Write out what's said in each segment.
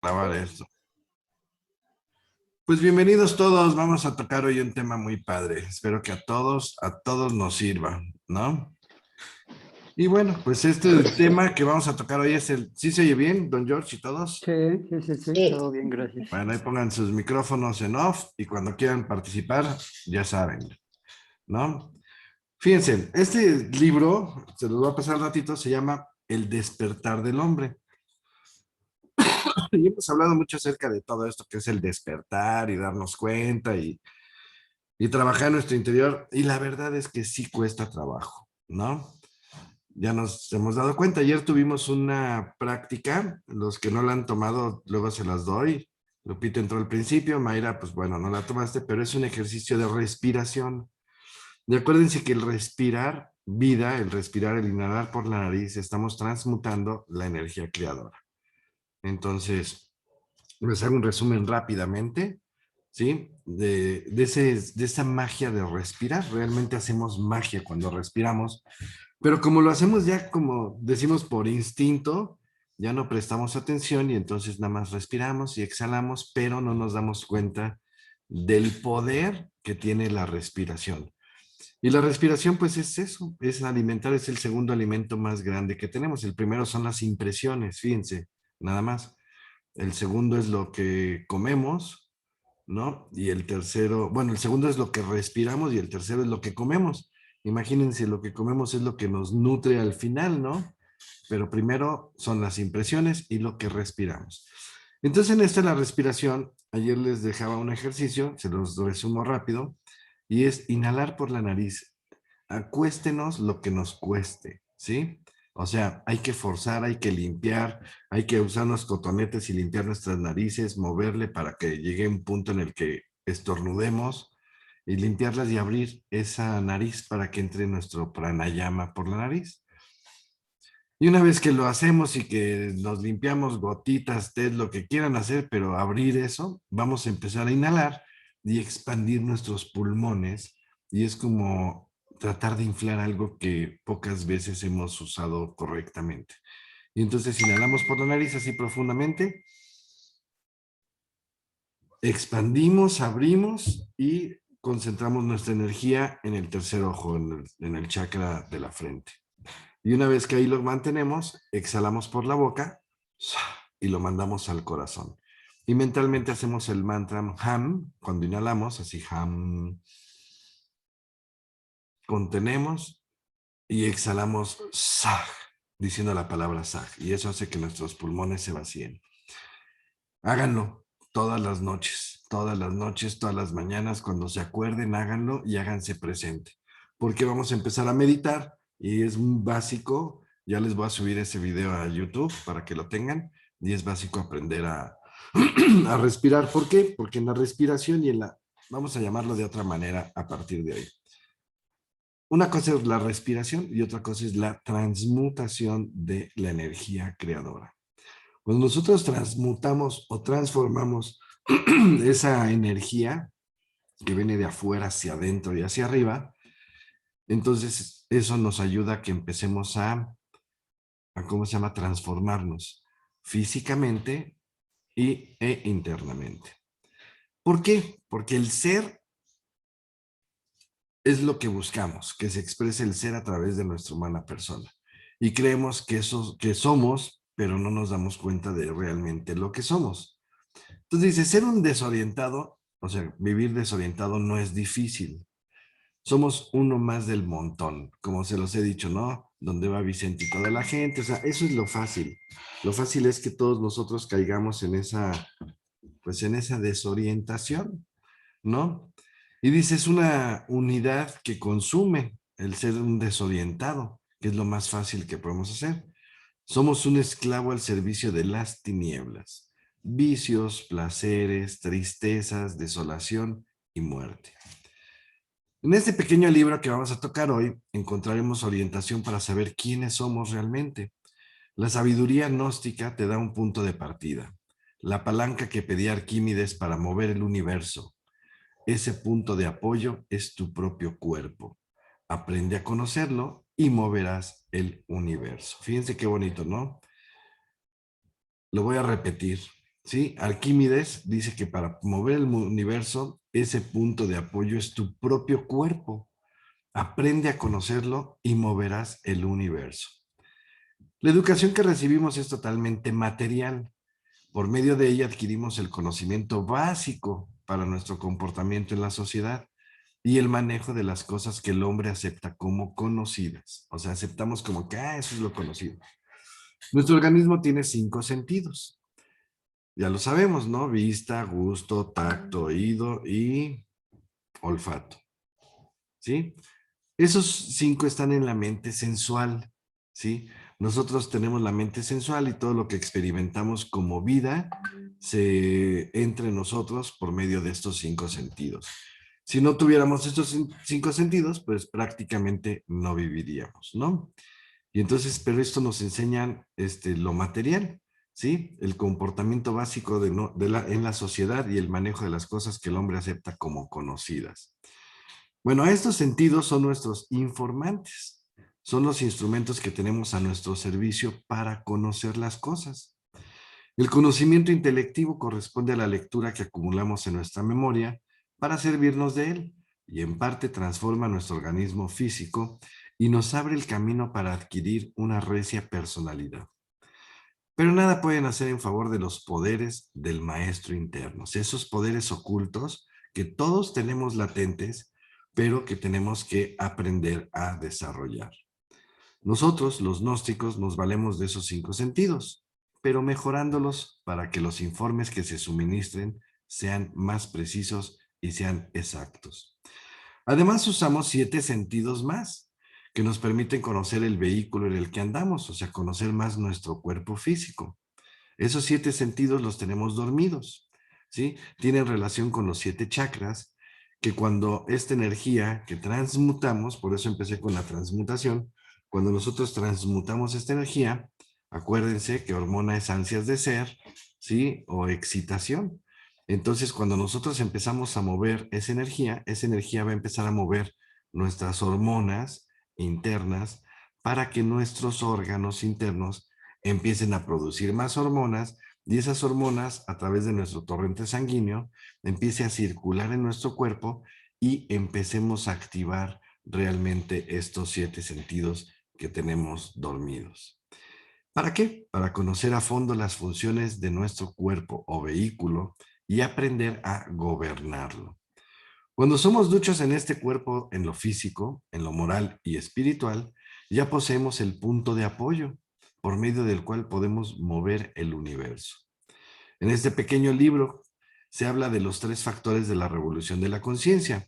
grabar esto. Pues bienvenidos todos, vamos a tocar hoy un tema muy padre. Espero que a todos nos sirva, ¿no? Y bueno, pues este tema que vamos a tocar hoy es el, ¿sí se oye bien, don George y todos? Sí, Sí, todo bien, gracias. Bueno, ahí pongan sus micrófonos en off y cuando quieran participar, ya saben, ¿no? Fíjense, este libro, se los voy a pasar un ratito, se llama El despertar del hombre. Y hemos hablado mucho acerca de todo esto que es el despertar y darnos cuenta y trabajar en nuestro interior. Y la verdad es que sí cuesta trabajo, ¿no? Ya nos hemos dado cuenta. Ayer tuvimos una práctica, los que no la han tomado, luego se las doy. Lupita entró al principio, Mayra, pues bueno, no la tomaste, pero es un ejercicio de respiración. Y acuérdense que el respirar vida, el respirar, el inhalar por la nariz, estamos transmutando la energía creadora. Entonces, les hago un resumen rápidamente, ¿sí? De esa magia de respirar. Realmente hacemos magia cuando respiramos, pero como lo hacemos ya, como decimos, por instinto, ya no prestamos atención y entonces nada más respiramos y exhalamos, pero no nos damos cuenta del poder que tiene la respiración. Y la respiración, pues es eso, es alimentar, es el segundo alimento más grande que tenemos. El primero son las impresiones, fíjense, nada más. El segundo es lo que comemos, ¿no? Y el tercero, bueno, el segundo es lo que respiramos y el tercero es lo que comemos. Imagínense, lo que comemos es lo que nos nutre al final, ¿no? Pero primero son las impresiones y lo que respiramos. Entonces, en esta la respiración, ayer les dejaba un ejercicio, se los resumo rápido, y es inhalar por la nariz. Acuéstenos lo que nos cueste, ¿sí? O sea, hay que forzar, hay que limpiar, hay que usar unos cotonetes y limpiar nuestras narices, moverle para que llegue un punto en el que estornudemos y limpiarlas y abrir esa nariz para que entre nuestro pranayama por la nariz. Y una vez que lo hacemos y que nos limpiamos gotitas, té, lo que quieran hacer, pero abrir eso, vamos a empezar a inhalar y expandir nuestros pulmones. Y es como tratar de inflar algo que pocas veces hemos usado correctamente. Y entonces inhalamos por la nariz así profundamente, expandimos, abrimos y concentramos nuestra energía en el tercer ojo, en el chakra de la frente. Y una vez que ahí lo mantenemos, exhalamos por la boca y lo mandamos al corazón. Y mentalmente hacemos el mantra Ham, cuando inhalamos, así Ham. Contenemos y exhalamos Sah, diciendo la palabra Sah. Y eso hace que nuestros pulmones se vacíen. Háganlo todas las noches, todas las mañanas, cuando se acuerden, háganlo y háganse presente. Porque vamos a empezar a meditar y es un básico. Ya les voy a subir ese video a YouTube para que lo tengan. Y es básico aprender a respirar. ¿Por qué? Porque en la respiración y en la, vamos a llamarlo de otra manera a partir de hoy. Una cosa es la respiración y otra cosa es la transmutación de la energía creadora. Cuando nosotros transmutamos o transformamos esa energía que viene de afuera hacia adentro y hacia arriba, entonces eso nos ayuda a que empecemos ¿cómo se llama? Transformarnos físicamente e internamente. ¿Por qué? Porque el ser es lo que buscamos, que se exprese el ser a través de nuestra humana persona. Y creemos que somos, pero no nos damos cuenta de realmente lo que somos. Entonces dice, ser un desorientado, o sea, vivir desorientado no es difícil. Somos uno más del montón, como se los he dicho, ¿no? Donde va Vicente y toda la gente, o sea, eso es lo fácil. Lo fácil es que todos nosotros caigamos en pues en esa desorientación, ¿no? Y dice, es una unidad que consume el ser un desorientado, que es lo más fácil que podemos hacer. Somos un esclavo al servicio de las tinieblas, vicios, placeres, tristezas, desolación y muerte. En este pequeño libro que vamos a tocar hoy, encontraremos orientación para saber quiénes somos realmente. La sabiduría gnóstica te da un punto de partida, la palanca que pedía Arquímedes para mover el universo. Ese punto de apoyo es tu propio cuerpo. Aprende a conocerlo y moverás el universo. Fíjense qué bonito, ¿no? Lo voy a repetir. ¿sí? Arquímedes dice que para mover el universo, ese punto de apoyo es tu propio cuerpo. Aprende a conocerlo y moverás el universo. La educación que recibimos es totalmente material. Por medio de ella adquirimos el conocimiento básico para nuestro comportamiento en la sociedad y el manejo de las cosas que el hombre acepta como conocidas. O sea, aceptamos como que, eso es lo conocido. Nuestro organismo tiene 5 sentidos. Ya lo sabemos, ¿no? Vista, gusto, tacto, oído y olfato. ¿Sí? Esos 5 están en la mente sensual, ¿sí? Nosotros tenemos la mente sensual y todo lo que experimentamos como vida se entra en nosotros por medio de estos 5 sentidos. Si no tuviéramos estos 5 sentidos, pues prácticamente no viviríamos, ¿no? Y entonces, pero esto nos enseña lo material, ¿sí? El comportamiento básico en la sociedad y el manejo de las cosas que el hombre acepta como conocidas. Bueno, estos sentidos son nuestros informantes, son los instrumentos que tenemos a nuestro servicio para conocer las cosas. El conocimiento intelectivo corresponde a la lectura que acumulamos en nuestra memoria para servirnos de él y en parte transforma nuestro organismo físico y nos abre el camino para adquirir una recia personalidad. Pero nada pueden hacer en favor de los poderes del maestro interno, esos poderes ocultos que todos tenemos latentes, pero que tenemos que aprender a desarrollar. Nosotros, los gnósticos, nos valemos de esos 5 sentidos, pero mejorándolos para que los informes que se suministren sean más precisos y sean exactos. Además, usamos 7 sentidos más que nos permiten conocer el vehículo en el que andamos, o sea, conocer más nuestro cuerpo físico. Esos 7 sentidos los tenemos dormidos, ¿sí? Tienen relación con los 7 chakras, que cuando esta energía que transmutamos, por eso empecé con la transmutación, cuando nosotros transmutamos esta energía, acuérdense que hormona es ansias de ser, ¿sí? O excitación. Entonces, cuando nosotros empezamos a mover esa energía va a empezar a mover nuestras hormonas internas para que nuestros órganos internos empiecen a producir más hormonas y esas hormonas a través de nuestro torrente sanguíneo empiece a circular en nuestro cuerpo y empecemos a activar realmente estos 7 sentidos que tenemos dormidos. ¿Para qué? Para conocer a fondo las funciones de nuestro cuerpo o vehículo y aprender a gobernarlo. Cuando somos duchos en este cuerpo, en lo físico, en lo moral y espiritual, ya poseemos el punto de apoyo por medio del cual podemos mover el universo. En este pequeño libro se habla de los 3 factores de la revolución de la conciencia.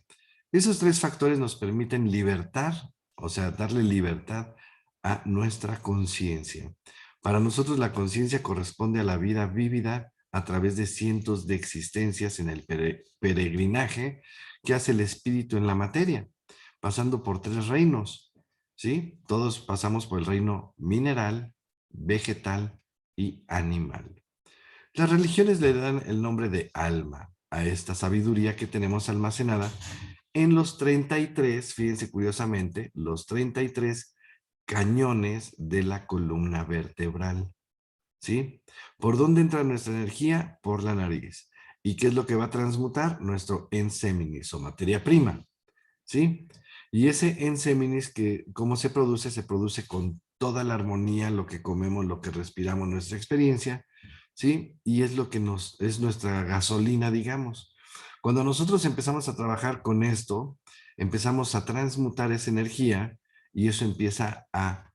Esos 3 factores nos permiten libertar, o sea, darle libertad a nuestra conciencia. Para nosotros la conciencia corresponde a la vida vívida a través de cientos de existencias en el peregrinaje que hace el espíritu en la materia, pasando por 3 reinos, ¿sí? Todos pasamos por el reino mineral, vegetal y animal. Las religiones le dan el nombre de alma a esta sabiduría que tenemos almacenada en los 33, fíjense curiosamente, los 33 cañones de la columna vertebral, ¿sí? ¿Por dónde entra nuestra energía? Por la nariz. ¿Y qué es lo que va a transmutar? Nuestro enseminis o materia prima, ¿sí? Y ese enseminis, que ¿cómo se produce? Se produce con toda la armonía, lo que comemos, lo que respiramos, nuestra experiencia, ¿sí? Y es lo que es nuestra gasolina, digamos. Cuando nosotros empezamos a trabajar con esto, empezamos a transmutar esa energía y eso empieza a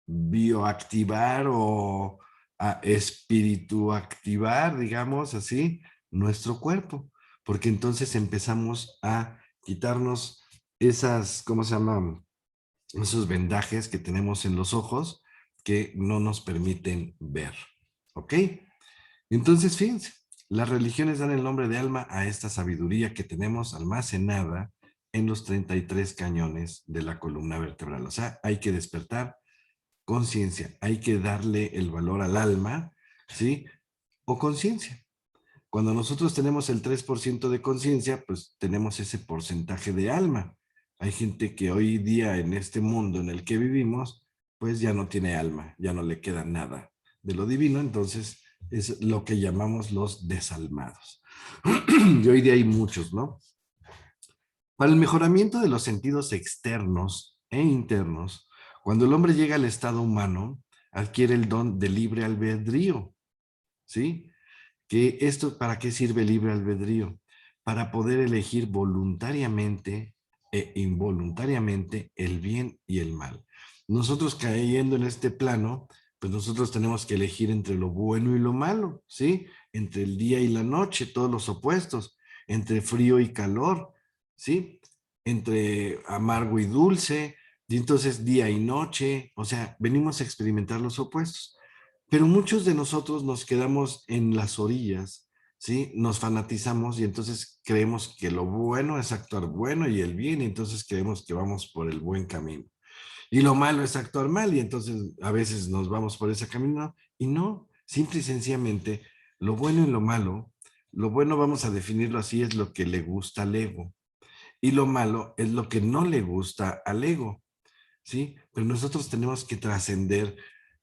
bioactivar o a espirituactivar, digamos así, nuestro cuerpo, porque entonces empezamos a quitarnos esas, ¿cómo se llaman? Esos vendajes que tenemos en los ojos que no nos permiten ver, ¿ok? Entonces, fíjense, las religiones dan el nombre de alma a esta sabiduría que tenemos almacenada en los 33 cañones de la columna vertebral. O sea, hay que despertar conciencia, hay que darle el valor al alma, ¿sí? O conciencia. Cuando nosotros tenemos el 3% de conciencia, pues tenemos ese porcentaje de alma. Hay gente que hoy día en este mundo en el que vivimos, pues ya no tiene alma, ya no le queda nada de lo divino, entonces Es lo que llamamos los desalmados. Y hoy día hay muchos, ¿no? Para el mejoramiento de los sentidos externos e internos, cuando el hombre llega al estado humano, adquiere el don de libre albedrío, ¿sí? Que esto, ¿para qué sirve el libre albedrío? Para poder elegir voluntariamente e involuntariamente el bien y el mal. Nosotros cayendo en este plano, pues nosotros tenemos que elegir entre lo bueno y lo malo, ¿sí? Entre el día y la noche, todos los opuestos, entre frío y calor, ¿sí? Entre amargo y dulce, y entonces día y noche, o sea, venimos a experimentar los opuestos. Pero muchos de nosotros nos quedamos en las orillas, ¿sí? Nos fanatizamos y entonces creemos que lo bueno es actuar bueno y el bien, y entonces creemos que vamos por el buen camino. Y lo malo es actuar mal, y entonces a veces nos vamos por ese camino, y no, simple y sencillamente, lo bueno y lo bueno vamos a definirlo así, es lo que le gusta al ego, y lo malo es lo que no le gusta al ego. ¿Sí? Pero nosotros tenemos que trascender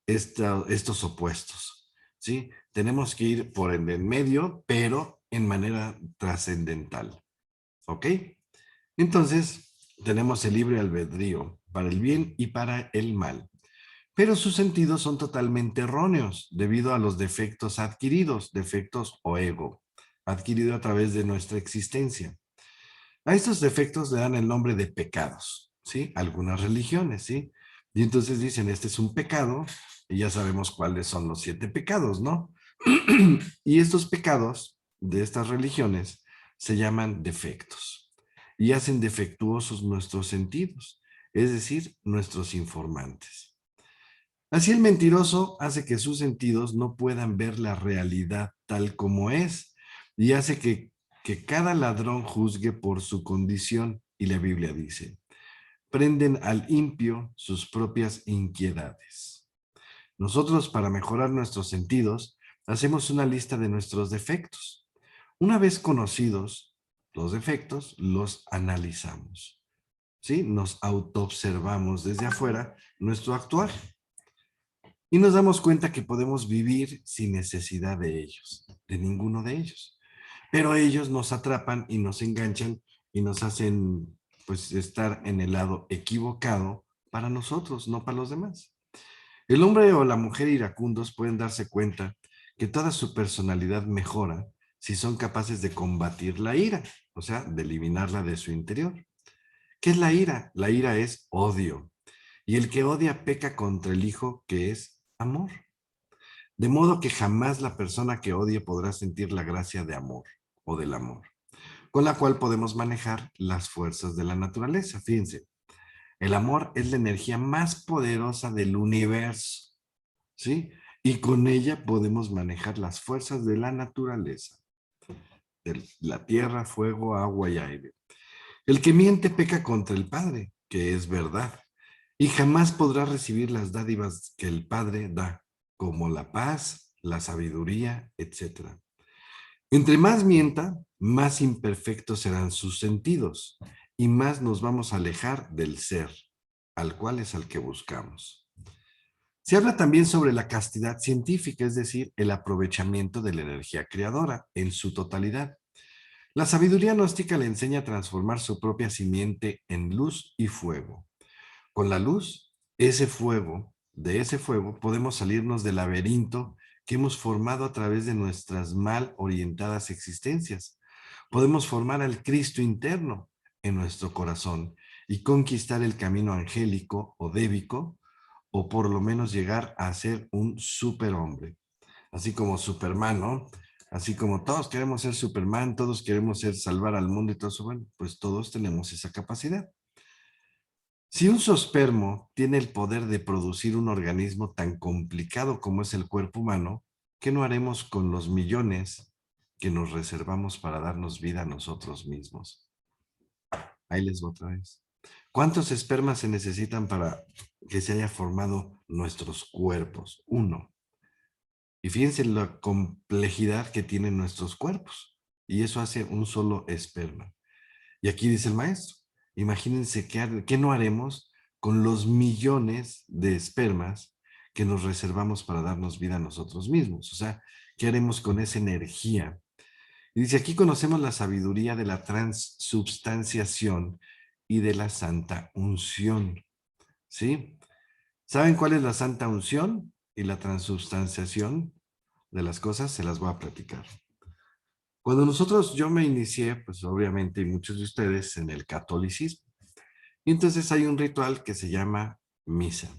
estos opuestos, ¿sí? Tenemos que ir por el en medio, pero en manera trascendental, ¿ok? Entonces, tenemos el libre albedrío para el bien y para el mal, pero sus sentidos son totalmente erróneos debido a los defectos adquiridos, defectos o ego, adquirido a través de nuestra existencia. A estos defectos le dan el nombre de pecados, ¿sí? Algunas religiones, ¿sí? Y entonces dicen, este es un pecado, y ya sabemos cuáles son los 7 pecados, ¿no? Y estos pecados de estas religiones se llaman defectos y hacen defectuosos nuestros sentidos, es decir, nuestros informantes. Así el mentiroso hace que sus sentidos no puedan ver la realidad tal como es y hace que cada ladrón juzgue por su condición. Y la Biblia dice, prenden al impío sus propias inquietudes. Nosotros, para mejorar nuestros sentidos, hacemos una lista de nuestros defectos. Una vez conocidos los defectos, los analizamos. ¿Sí? Nos autoobservamos desde afuera nuestro actuar y nos damos cuenta que podemos vivir sin necesidad de ellos, de ninguno de ellos. Pero ellos nos atrapan y nos enganchan y nos hacen pues estar en el lado equivocado para nosotros, no para los demás. El hombre o la mujer iracundos pueden darse cuenta que toda su personalidad mejora si son capaces de combatir la ira, o sea, de eliminarla de su interior. ¿Qué es la ira? La ira es odio. Y el que odia peca contra el Hijo, que es amor. De modo que jamás la persona que odie podrá sentir la gracia de amor o del amor, con la cual podemos manejar las fuerzas de la naturaleza. Fíjense, el amor es la energía más poderosa del universo, ¿sí? Y con ella podemos manejar las fuerzas de la naturaleza, de la tierra, fuego, agua y aire. El que miente peca contra el Padre, que es verdad, y jamás podrá recibir las dádivas que el Padre da, como la paz, la sabiduría, etcétera. Entre más mienta, más imperfectos serán sus sentidos y más nos vamos a alejar del ser, al cual es al que buscamos. Se habla también sobre la castidad científica, es decir, el aprovechamiento de la energía creadora en su totalidad. La sabiduría gnóstica le enseña a transformar su propia simiente en luz y fuego. Con la luz, de ese fuego, podemos salirnos del laberinto que hemos formado a través de nuestras mal orientadas existencias. Podemos formar al Cristo interno en nuestro corazón y conquistar el camino angélico o débico, o por lo menos llegar a ser un superhombre, así como Superman, ¿no? Así como todos queremos ser Superman, todos queremos ser salvar al mundo y todo eso, bueno, pues todos tenemos esa capacidad. Si un zoospermo tiene el poder de producir un organismo tan complicado como es el cuerpo humano, ¿qué no haremos con los millones que nos reservamos para darnos vida a nosotros mismos? Ahí les voy otra vez. ¿Cuántos espermas se necesitan para que se haya formado nuestros cuerpos? Uno. Y fíjense la complejidad que tienen nuestros cuerpos. Y eso hace un solo esperma. Y aquí dice el maestro, imagínense qué no haremos con los millones de espermas que nos reservamos para darnos vida a nosotros mismos. O sea, ¿Qué haremos con esa energía? Y dice, aquí conocemos la sabiduría de la transubstanciación y de la santa unción, ¿sí? ¿Saben cuál es la santa unción y la transubstanciación de las cosas? Se las voy a platicar. Cuando yo me inicié, pues obviamente, y muchos de ustedes, en el catolicismo. Y entonces hay un ritual que se llama misa.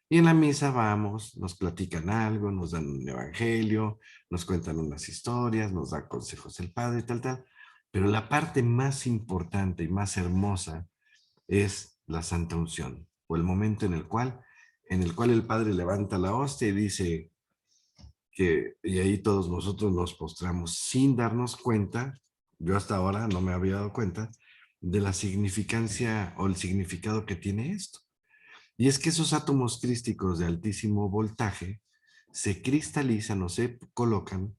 Y en la misa vamos, nos platican algo, nos dan un evangelio, nos cuentan unas historias, nos da consejos el padre, tal, tal. Pero la parte más importante y más hermosa es la Santa Unción, o el momento en el cual el padre levanta la hostia y dice y ahí todos nosotros nos postramos sin darnos cuenta, yo hasta ahora no me había dado cuenta, de la significancia o el significado que tiene esto. Y es que esos átomos crísticos de altísimo voltaje se cristalizan o se colocan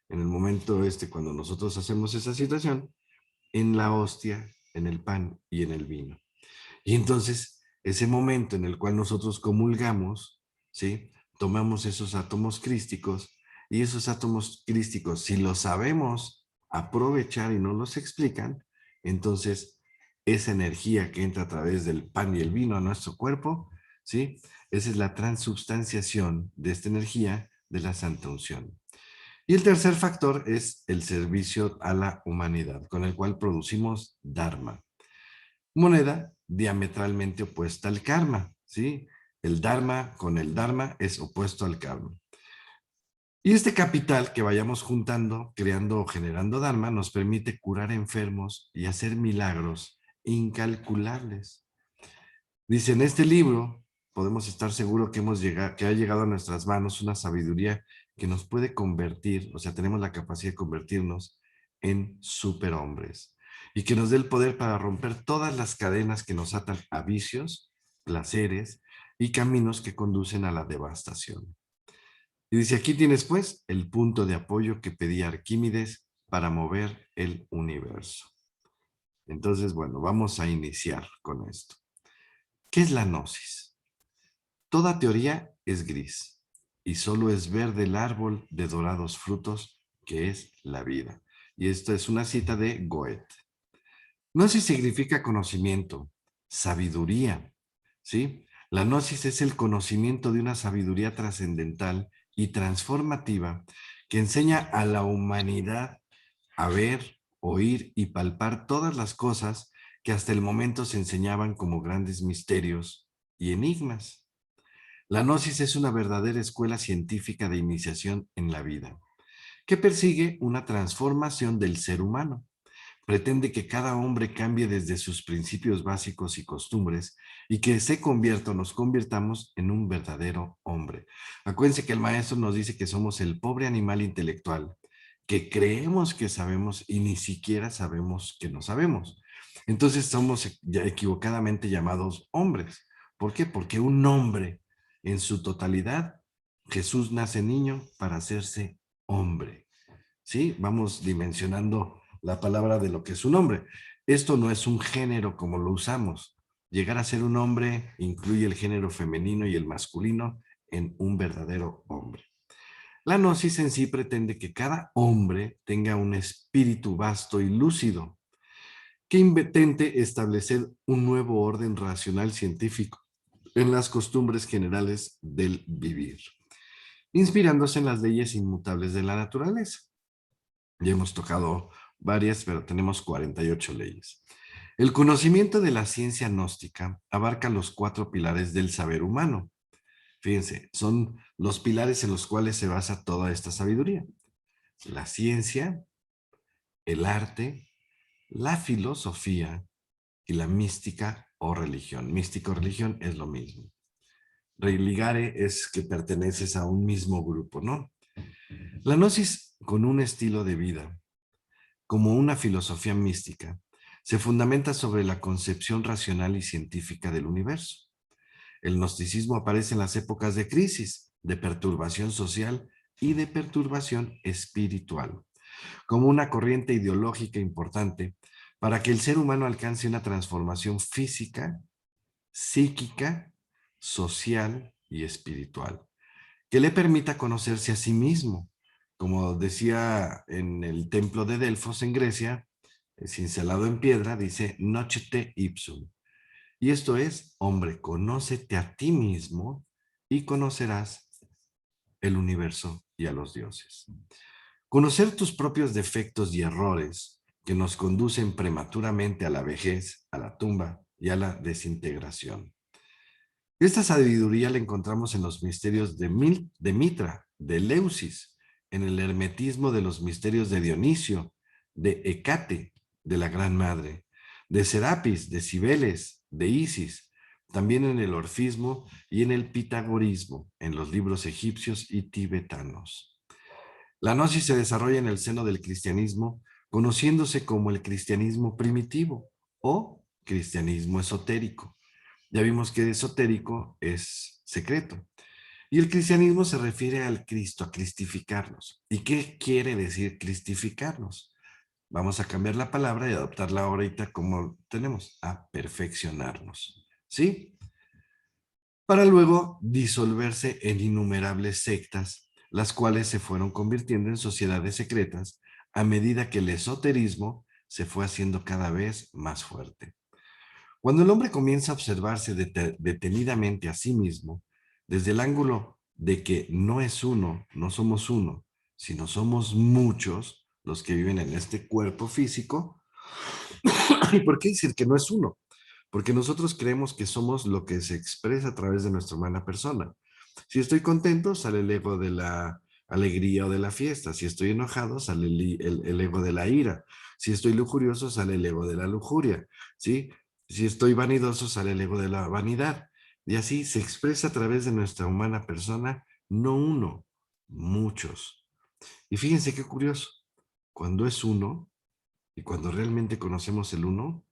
en el momento cuando nosotros hacemos esa situación, en la hostia, en el pan y en el vino. Y entonces, ese momento en el cual nosotros comulgamos, ¿sí? Tomamos esos átomos crísticos y esos átomos crísticos, si los sabemos aprovechar y no los explican, entonces esa energía que entra a través del pan y el vino a nuestro cuerpo, ¿sí? Esa es la transubstanciación de esta energía de la Santa Unción. Y el tercer factor es el servicio a la humanidad, con el cual producimos Dharma. Moneda diametralmente opuesta al karma, ¿sí? El dharma con el dharma es opuesto al karma. Y este capital que vayamos juntando, creando o generando dharma, nos permite curar enfermos y hacer milagros incalculables. Dice, en este libro podemos estar seguros que ha llegado a nuestras manos una sabiduría que nos puede convertir, o sea, tenemos la capacidad de convertirnos en superhombres y que nos dé el poder para romper todas las cadenas que nos atan a vicios, placeres y caminos que conducen a la devastación. Y dice, aquí tienes pues el punto de apoyo que pedía Arquímedes para mover el universo. Entonces, bueno, vamos a iniciar con esto. ¿Qué es la gnosis? Toda teoría es gris y solo es verde el árbol de dorados frutos que es la vida. Y esto es una cita de Goethe. Gnosis significa conocimiento, sabiduría, ¿sí? La gnosis es el conocimiento de una sabiduría trascendental y transformativa que enseña a la humanidad a ver, oír y palpar todas las cosas que hasta el momento se enseñaban como grandes misterios y enigmas. La gnosis es una verdadera escuela científica de iniciación en la vida, que persigue una transformación del ser humano. Pretende que cada hombre cambie desde sus principios básicos y costumbres y que se convierta o nos convirtamos en un verdadero hombre. Acuérdense que el maestro nos dice que somos el pobre animal intelectual, que creemos que sabemos y ni siquiera sabemos que no sabemos. Entonces somos ya equivocadamente llamados hombres. ¿Por qué? Porque un hombre en su totalidad, Jesús nace niño para hacerse hombre. ¿Sí? Vamos dimensionando la palabra de lo que es un hombre. Esto no es un género como lo usamos. Llegar a ser un hombre incluye el género femenino y el masculino en un verdadero hombre. La gnosis en sí pretende que cada hombre tenga un espíritu vasto y lúcido, que intente establecer un nuevo orden racional científico en las costumbres generales del vivir, inspirándose en las leyes inmutables de la naturaleza. Ya hemos tocado varias, pero tenemos 48 leyes. El conocimiento de la ciencia gnóstica abarca los 4 pilares del saber humano. Fíjense, son los pilares en los cuales se basa toda esta sabiduría. La ciencia, el arte, la filosofía y la mística o religión. Mística o religión es lo mismo. Religare es que perteneces a un mismo grupo, ¿no? La gnosis con un estilo de vida, como una filosofía mística, se fundamenta sobre la concepción racional y científica del universo. El gnosticismo aparece en las épocas de crisis, de perturbación social y de perturbación espiritual, como una corriente ideológica importante para que el ser humano alcance una transformación física, psíquica, social y espiritual, que le permita conocerse a sí mismo Como decía en el templo de Delfos en Grecia, cincelado en piedra, dice, nocete ipsum. Y esto es, hombre, conócete a ti mismo y conocerás el universo y a los dioses. Conocer tus propios defectos y errores que nos conducen prematuramente a la vejez, a la tumba y a la desintegración. Esta sabiduría la encontramos en los misterios de Mitra, de Leusis, en el hermetismo de los misterios de Dionisio, de Hecate, de la Gran Madre, de Serapis, de Cibeles, de Isis, también en el orfismo y en el pitagorismo, en los libros egipcios y tibetanos. La gnosis se desarrolla en el seno del cristianismo, conociéndose como el cristianismo primitivo o cristianismo esotérico. Ya vimos que esotérico es secreto. Y el cristianismo se refiere al Cristo, a cristificarnos. ¿Y qué quiere decir cristificarnos? Vamos a cambiar la palabra y adoptarla ahorita como tenemos, a perfeccionarnos. ¿Sí? Para luego disolverse en innumerables sectas, las cuales se fueron convirtiendo en sociedades secretas a medida que el esoterismo se fue haciendo cada vez más fuerte. Cuando el hombre comienza a observarse detenidamente a sí mismo, desde el ángulo de que no es uno, no somos uno, sino somos muchos los que viven en este cuerpo físico. ¿Y por qué decir que no es uno? Porque nosotros creemos que somos lo que se expresa a través de nuestra humana persona. Si estoy contento, sale el ego de la alegría o de la fiesta. Si estoy enojado, sale el ego de la ira. Si estoy lujurioso, sale el ego de la lujuria. ¿Sí? Si estoy vanidoso, sale el ego de la vanidad. Y así se expresa a través de nuestra humana persona, no uno, muchos. Y fíjense qué curioso. Cuando es uno, y cuando realmente conocemos el uno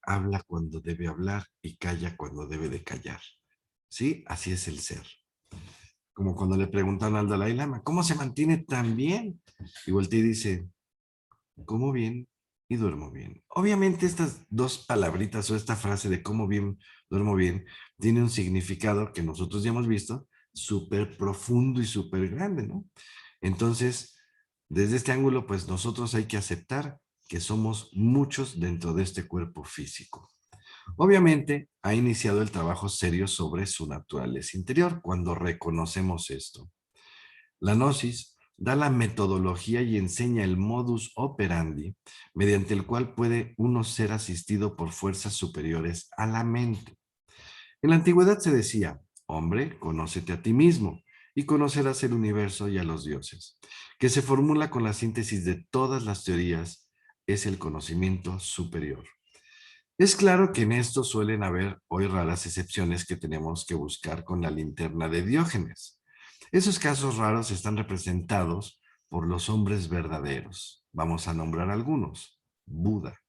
habla cuando debe hablar y calla cuando debe de callar. ¿Sí? Así es el ser. Como cuando le preguntan al Dalai Lama, ¿cómo se mantiene tan bien? Y voltea y dice, como bien y duermo bien. Obviamente estas dos palabritas o esta frase de como bien, duermo bien, tiene un significado que nosotros ya hemos visto, súper profundo y súper grande, ¿no? Entonces, desde este ángulo, pues nosotros hay que aceptar que somos muchos dentro de este cuerpo físico. Obviamente, ha iniciado el trabajo serio sobre su naturaleza interior cuando reconocemos esto. La gnosis da la metodología y enseña el modus operandi mediante el cual puede uno ser asistido por fuerzas superiores a la mente. En la antigüedad se decía, hombre, conócete a ti mismo y conocerás el universo y a los dioses, que se formula con la síntesis de todas las teorías, es el conocimiento superior. Es claro que en esto suelen haber hoy raras excepciones que tenemos que buscar con la linterna de Diógenes. Esos casos raros están representados por los hombres verdaderos. Vamos a nombrar algunos. Buda,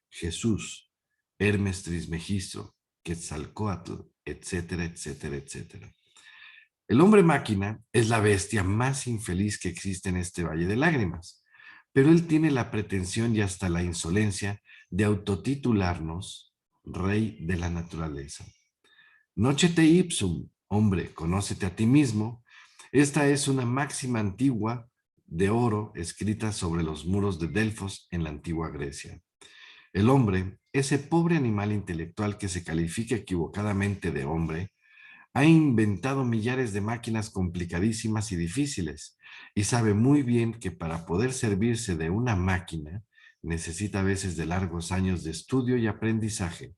Jesús, Hermes Trismegisto, Quetzalcóatl, etcétera, etcétera, etcétera. El hombre máquina es la bestia más infeliz que existe en este valle de lágrimas, pero él tiene la pretensión y hasta la insolencia de autotitularnos rey de la naturaleza. Nocete ipsum, hombre, conócete a ti mismo. Esta es una máxima antigua de oro escrita sobre los muros de Delfos en la antigua Grecia. El hombre, ese pobre animal intelectual que se califica equivocadamente de hombre, ha inventado millares de máquinas complicadísimas y difíciles y sabe muy bien que para poder servirse de una máquina necesita a veces de largos años de estudio y aprendizaje.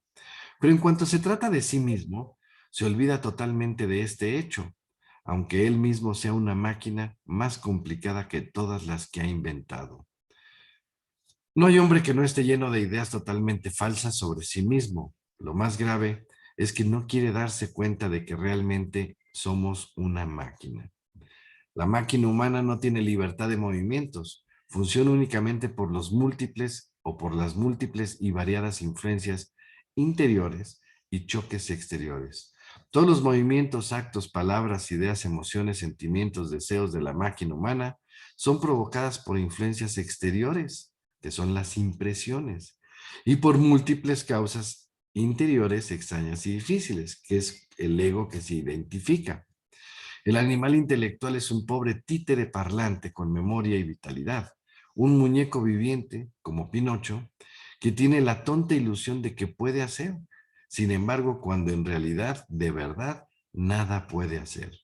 Pero en cuanto se trata de sí mismo, se olvida totalmente de este hecho, aunque él mismo sea una máquina más complicada que todas las que ha inventado. No hay hombre que no esté lleno de ideas totalmente falsas sobre sí mismo. Lo más grave es que no quiere darse cuenta de que realmente somos una máquina. La máquina humana no tiene libertad de movimientos, funciona únicamente por los múltiples o por las múltiples y variadas influencias interiores y choques exteriores. Todos los movimientos, actos, palabras, ideas, emociones, sentimientos, deseos de la máquina humana son provocadas por influencias exteriores, que son las impresiones, y por múltiples causas interiores extrañas y difíciles, que es el ego que se identifica. El animal intelectual es un pobre títere parlante con memoria y vitalidad, un muñeco viviente, como Pinocho, que tiene la tonta ilusión de que puede hacer, sin embargo, cuando en realidad, de verdad, nada puede hacer.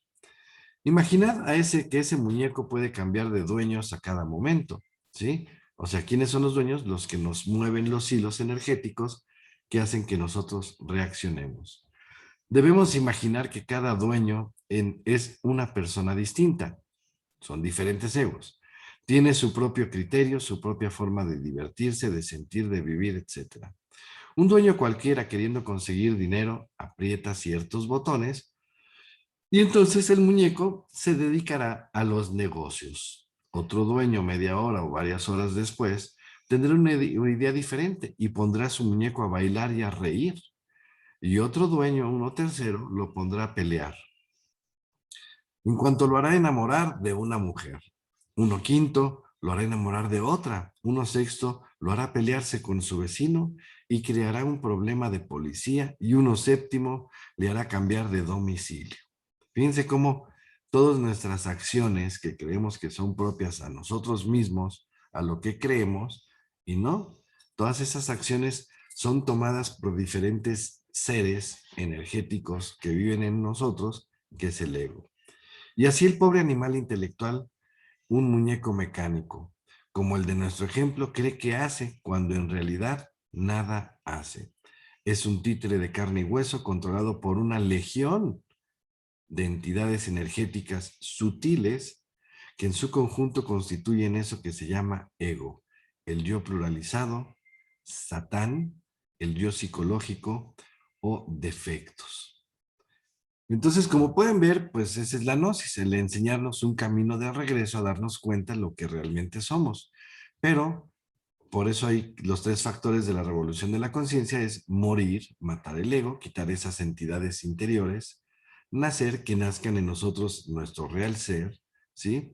Imaginad a que ese muñeco puede cambiar de dueños a cada momento, ¿sí? O sea, ¿quiénes son los dueños? Los que nos mueven los hilos energéticos que hacen que nosotros reaccionemos. Debemos imaginar que cada dueño es una persona distinta. Son diferentes egos. Tiene su propio criterio, su propia forma de divertirse, de sentir, de vivir, etcétera. Un dueño cualquiera queriendo conseguir dinero aprieta ciertos botones y entonces el muñeco se dedicará a los negocios. Otro dueño media hora o varias horas después tendrá una idea diferente y pondrá a su muñeco a bailar y a reír. Y otro dueño, uno tercero, lo pondrá a pelear. En cuanto lo hará enamorar de una mujer. Uno quinto lo hará enamorar de otra. Uno sexto lo hará pelearse con su vecino y creará un problema de policía. Y uno séptimo le hará cambiar de domicilio. Fíjense cómo todas nuestras acciones que creemos que son propias a nosotros mismos, a lo que creemos, y no, todas esas acciones son tomadas por diferentes seres energéticos que viven en nosotros, que es el ego. Y así el pobre animal intelectual, un muñeco mecánico, como el de nuestro ejemplo, cree que hace cuando en realidad nada hace. Es un títere de carne y hueso controlado por una legión de entidades energéticas sutiles que en su conjunto constituyen eso que se llama ego, el yo pluralizado, Satán, el yo psicológico o defectos. Entonces, como pueden ver, pues esa es la gnosis, el enseñarnos un camino de regreso a darnos cuenta de lo que realmente somos. Pero por eso hay los tres factores de la revolución de la conciencia: es morir, matar el ego, quitar esas entidades interiores, nacer, que nazcan en nosotros nuestro real ser, ¿sí?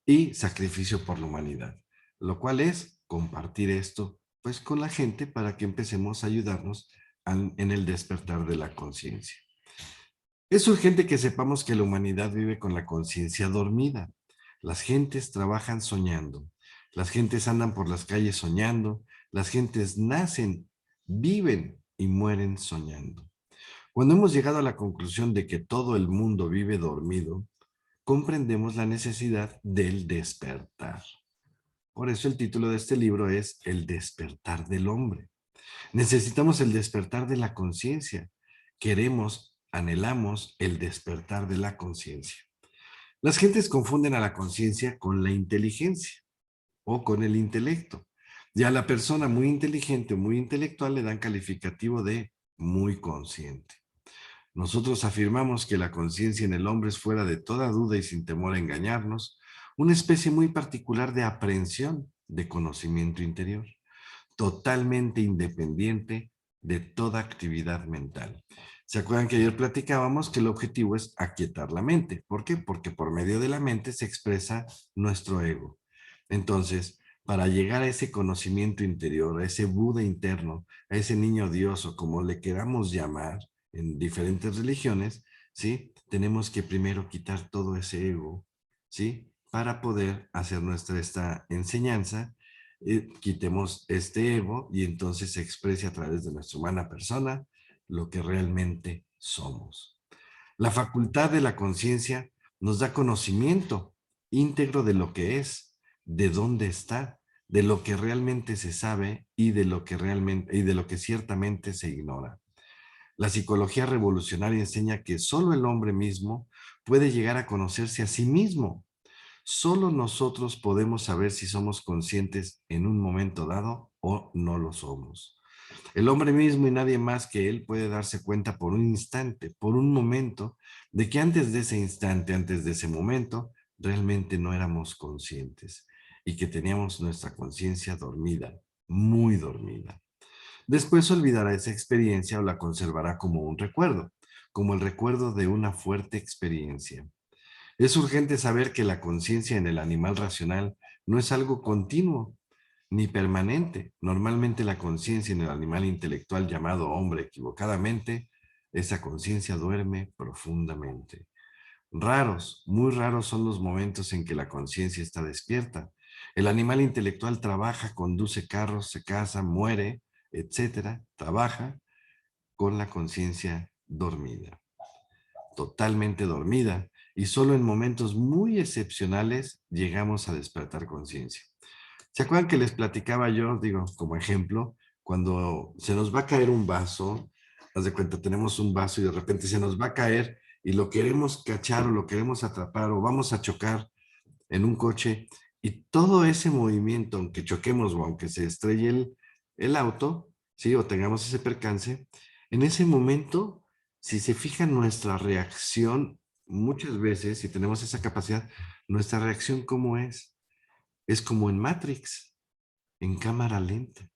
Y sacrificio por la humanidad, lo cual es compartir esto pues con la gente para que empecemos a ayudarnos en el despertar de la conciencia. Es urgente que sepamos que la humanidad vive con la conciencia dormida. Las gentes trabajan soñando, las gentes andan por las calles soñando, las gentes nacen, viven y mueren soñando. Cuando hemos llegado a la conclusión de que todo el mundo vive dormido, comprendemos la necesidad del despertar. Por eso el título de este libro es El despertar del hombre. Necesitamos el despertar de la conciencia. Queremos, anhelamos el despertar de la conciencia. Las gentes confunden a la conciencia con la inteligencia o con el intelecto. Y a la persona muy inteligente o muy intelectual le dan calificativo de muy consciente. Nosotros afirmamos que la conciencia en el hombre es, fuera de toda duda y sin temor a engañarnos, una especie muy particular de aprehensión de conocimiento interior, totalmente independiente de toda actividad mental. ¿Se acuerdan que ayer platicábamos que el objetivo es aquietar la mente? ¿Por qué? Porque por medio de la mente se expresa nuestro ego. Entonces, para llegar a ese conocimiento interior, a ese Buda interno, a ese niño Dios o como le queramos llamar en diferentes religiones, ¿sí? Tenemos que primero quitar todo ese ego, ¿sí? Para poder hacer esta enseñanza. Quitemos este ego y entonces se exprese a través de nuestra humana persona lo que realmente somos. La facultad de la conciencia nos da conocimiento íntegro de lo que es, de dónde está, de lo que realmente se sabe y de lo que ciertamente se ignora. La psicología revolucionaria enseña que solo el hombre mismo puede llegar a conocerse a sí mismo. Solo nosotros podemos saber si somos conscientes en un momento dado o no lo somos. El hombre mismo y nadie más que él puede darse cuenta por un instante, por un momento, de que antes de ese instante, antes de ese momento, realmente no éramos conscientes y que teníamos nuestra conciencia dormida, muy dormida. Después olvidará esa experiencia o la conservará como un recuerdo, como el recuerdo de una fuerte experiencia. Es urgente saber que la conciencia en el animal racional no es algo continuo ni permanente. Normalmente la conciencia en el animal intelectual llamado hombre equivocadamente, esa conciencia duerme profundamente. Raros, muy raros son los momentos en que la conciencia está despierta. El animal intelectual trabaja, conduce carros, se casa, muere, etcétera. Trabaja con la conciencia dormida, totalmente dormida, y solo en momentos muy excepcionales llegamos a despertar conciencia. ¿Se acuerdan que les platicaba yo, digo, como ejemplo, cuando se nos va a caer un vaso? Haz de cuenta, tenemos un vaso y de repente se nos va a caer y lo queremos cachar o lo queremos atrapar o vamos a chocar en un coche, y todo ese movimiento, aunque choquemos o aunque se estrelle el auto, ¿sí? O tengamos ese percance, en ese momento, si se fija nuestra reacción, muchas veces, si tenemos esa capacidad, nuestra reacción, ¿cómo es? Es como en Matrix, en cámara lenta.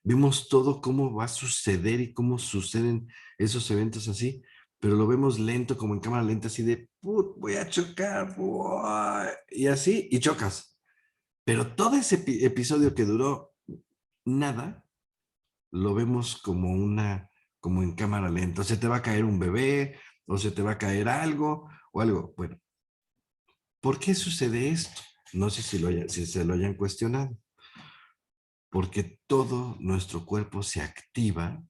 Vemos todo cómo va a suceder y cómo suceden esos eventos así, pero lo vemos lento, como en cámara lenta, así de, put, voy a chocar, y así, y chocas. Pero todo ese episodio que duró nada, lo vemos como como en cámara lenta. O se te va a caer un bebé, o se te va a caer algo, o algo. Bueno, ¿por qué sucede esto? No sé si se lo hayan cuestionado. Porque todo nuestro cuerpo se activa,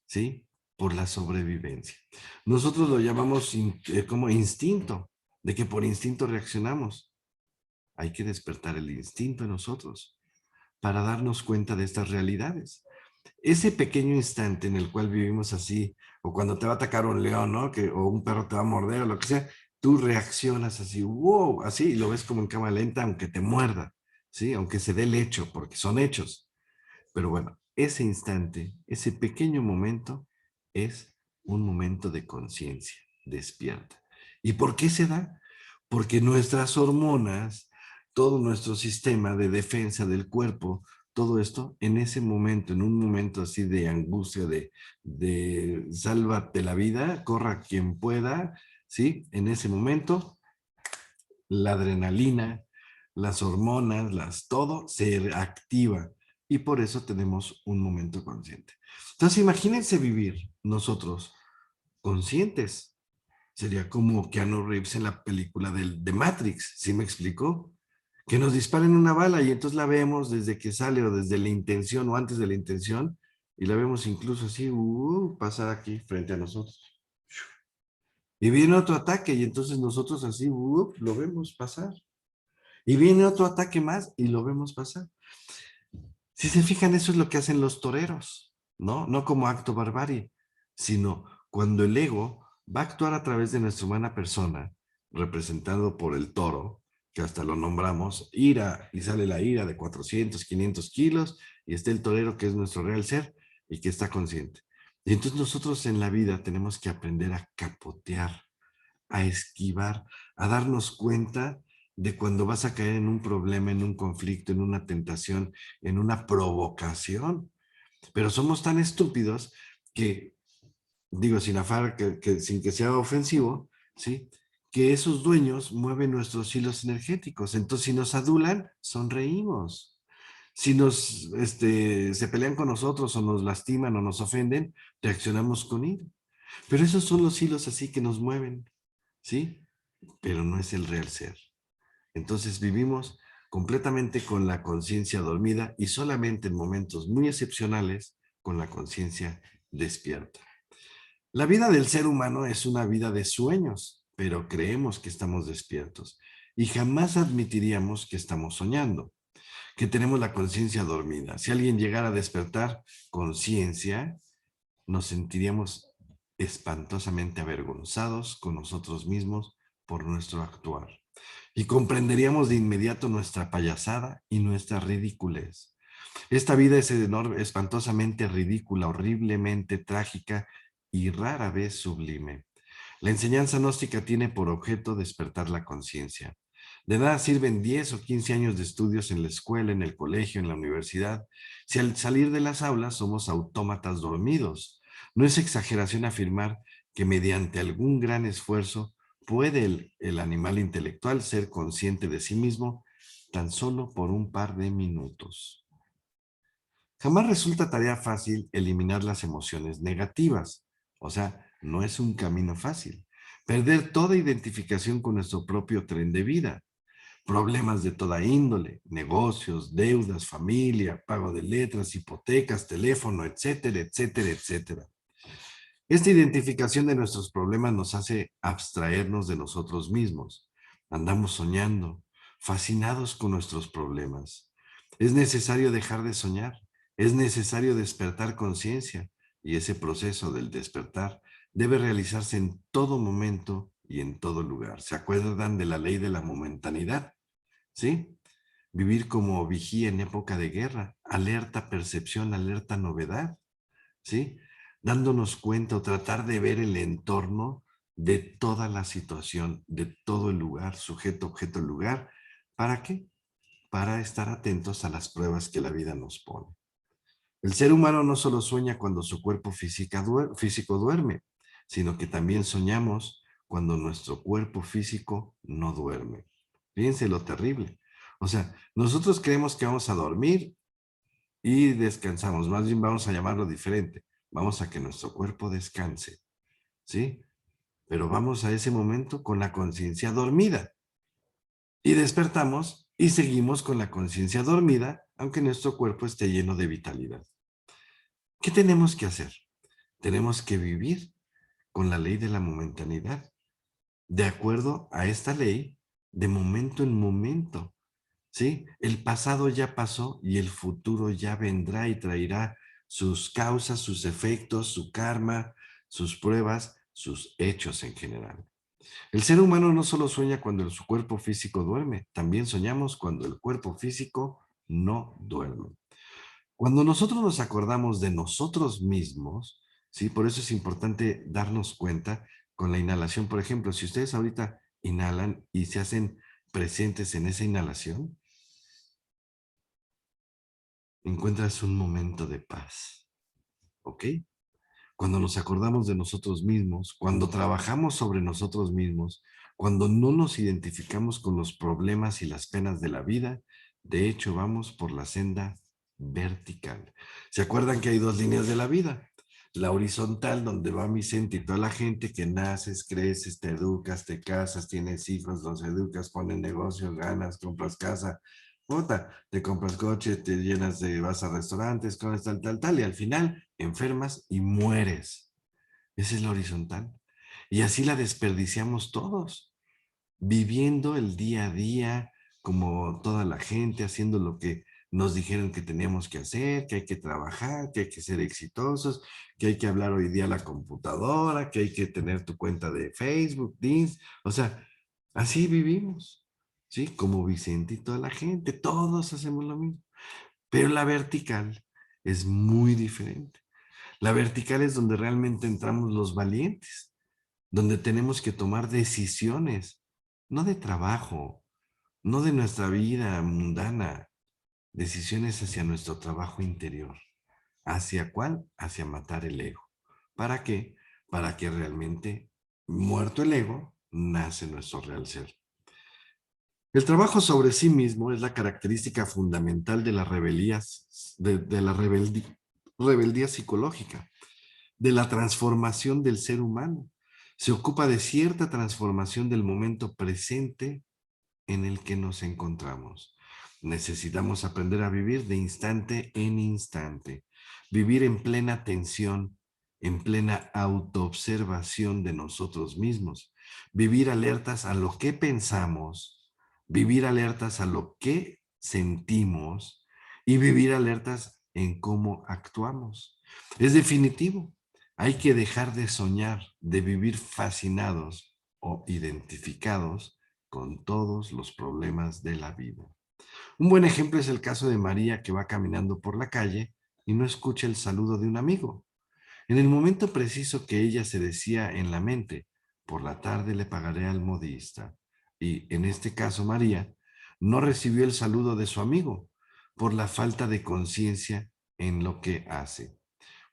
¿sí? Por la sobrevivencia. Nosotros lo llamamos como instinto, de que por instinto reaccionamos. Hay que despertar el instinto en nosotros para darnos cuenta de estas realidades. Ese pequeño instante en el cual vivimos así, o cuando te va a atacar un león, ¿no? O un perro te va a morder o lo que sea, tú reaccionas así, wow, así, y lo ves como en cámara lenta, aunque te muerda, ¿sí? Aunque se dé el hecho, porque son hechos. Pero bueno, ese instante, ese pequeño momento es un momento de conciencia despierta. ¿Y por qué se da? Porque nuestras hormonas, todo nuestro sistema de defensa del cuerpo, todo esto en ese momento, en un momento así de angustia, de sálvate la vida, corra quien pueda, ¿sí? En ese momento, la adrenalina, las hormonas, todo se activa y por eso tenemos un momento consciente. Entonces, imagínense vivir nosotros conscientes. Sería como Keanu Reeves en la película de Matrix, ¿sí me explicó? Que nos disparen una bala y entonces la vemos desde que sale o desde la intención o antes de la intención y la vemos incluso así, pasar aquí frente a nosotros. Y viene otro ataque y entonces nosotros así, lo vemos pasar. Y viene otro ataque más y lo vemos pasar. Si se fijan, eso es lo que hacen los toreros, ¿no? No como acto barbarie, sino cuando el ego va a actuar a través de nuestra humana persona, representado por el toro, que hasta lo nombramos ira, y sale la ira de 400, 500 kilos, y está el torero que es nuestro real ser y que está consciente. Y entonces nosotros en la vida tenemos que aprender a capotear, a esquivar, a darnos cuenta de cuando vas a caer en un problema, en un conflicto, en una tentación, en una provocación. Pero somos tan estúpidos que, digo, sin afán, sin que sea ofensivo, ¿sí? Que esos dueños mueven nuestros hilos energéticos. Entonces, si nos adulan, sonreímos. Si se pelean con nosotros o nos lastiman o nos ofenden, reaccionamos con ira. Pero esos son los hilos así que nos mueven, ¿sí? Pero no es el real ser. Entonces vivimos completamente con la conciencia dormida y solamente en momentos muy excepcionales con la conciencia despierta. La vida del ser humano es una vida de sueños, pero creemos que estamos despiertos y jamás admitiríamos que estamos soñando, que tenemos la conciencia dormida. Si alguien llegara a despertar conciencia, nos sentiríamos espantosamente avergonzados con nosotros mismos por nuestro actuar. Y comprenderíamos de inmediato nuestra payasada y nuestra ridiculez. Esta vida es enorme, espantosamente ridícula, horriblemente trágica y rara vez sublime. La enseñanza gnóstica tiene por objeto despertar la conciencia. De nada sirven 10 o 15 años de estudios en la escuela, en el colegio, en la universidad, si al salir de las aulas somos autómatas dormidos. No es exageración afirmar que mediante algún gran esfuerzo puede el animal intelectual ser consciente de sí mismo tan solo por un par de minutos. Jamás resulta tarea fácil eliminar las emociones negativas. O sea, no es un camino fácil. perder toda identificación con nuestro propio tren de vida, problemas de toda índole, negocios, deudas, familia, pago de letras, hipotecas, teléfono, etcétera, etcétera, etcétera. Esta identificación de nuestros problemas nos hace abstraernos de nosotros mismos. Andamos soñando, fascinados con nuestros problemas. Es necesario dejar de soñar, es necesario despertar conciencia y ese proceso del despertar debe realizarse en todo momento y en todo lugar. ¿Se acuerdan de la ley de la momentanidad? ¿Sí? Vivir como vigía en época de guerra, alerta percepción, alerta novedad. ¿Sí? Dándonos cuenta o tratar de ver el entorno de toda la situación, de todo el lugar, sujeto, objeto, lugar. ¿Para qué? Para estar atentos a las pruebas que la vida nos pone. El ser humano no solo sueña cuando su cuerpo físico duerme, sino que también soñamos cuando nuestro cuerpo físico no duerme. Fíjense lo terrible. O sea, nosotros creemos que vamos a dormir y descansamos. Más bien vamos a llamarlo diferente. Vamos a que nuestro cuerpo descanse, ¿sí? Pero vamos a ese momento con la conciencia dormida y despertamos y seguimos con la conciencia dormida, aunque nuestro cuerpo esté lleno de vitalidad. ¿Qué tenemos que hacer? Tenemos que vivir con la ley de la momentaneidad, de acuerdo a esta ley, de momento en momento. ¿Sí? El pasado ya pasó y el futuro ya vendrá y traerá sus causas, sus efectos, su karma, sus pruebas, sus hechos en general. El ser humano no solo sueña cuando su cuerpo físico duerme, también soñamos cuando el cuerpo físico no duerme. Cuando nosotros nos acordamos de nosotros mismos, ¿sí? Por eso es importante darnos cuenta con la inhalación. Por ejemplo, si ustedes ahorita inhalan y se hacen presentes en esa inhalación, encuentras un momento de paz, ¿ok? Cuando nos acordamos de nosotros mismos, cuando trabajamos sobre nosotros mismos, cuando no nos identificamos con los problemas y las penas de la vida, de hecho vamos por la senda vertical. ¿Se acuerdan que hay dos líneas de la vida? La horizontal, donde va mi gente y toda la gente que naces, creces, te educas, te casas, tienes hijos, los educas, pones negocios, ganas, compras casa, puta, te compras coche, te llenas de, vas a restaurantes, comes tal, tal, tal, y al final enfermas y mueres. Esa es la horizontal. Y así la desperdiciamos todos, viviendo el día a día como toda la gente, haciendo lo que nos dijeron que teníamos que hacer, que hay que trabajar, que hay que ser exitosos, que hay que hablar hoy día a la computadora, que hay que tener tu cuenta de Facebook, o sea, así vivimos, ¿sí? Como Vicente y toda la gente, todos hacemos lo mismo. Pero la vertical es muy diferente. La vertical es donde realmente entramos los valientes, donde tenemos que tomar decisiones, no de trabajo, no de nuestra vida mundana, decisiones hacia nuestro trabajo interior. ¿Hacia cuál? Hacia matar el ego. ¿Para qué? Para que realmente, muerto el ego, nace nuestro real ser. El trabajo sobre sí mismo es la característica fundamental de las rebelías, de la rebeldía psicológica, de la transformación del ser humano. Se ocupa de cierta transformación del momento presente en el que nos encontramos. Necesitamos aprender a vivir de instante en instante, vivir en plena tensión, en plena autoobservación de nosotros mismos, vivir alertas a lo que pensamos, vivir alertas a lo que sentimos y vivir alertas en cómo actuamos. Es definitivo, hay que dejar de soñar, de vivir fascinados o identificados con todos los problemas de la vida. Un buen ejemplo es el caso de María, que va caminando por la calle y no escucha el saludo de un amigo. En el momento preciso que ella se decía en la mente, por la tarde le pagaré al modista. Y en este caso María no recibió el saludo de su amigo por la falta de conciencia en lo que hace,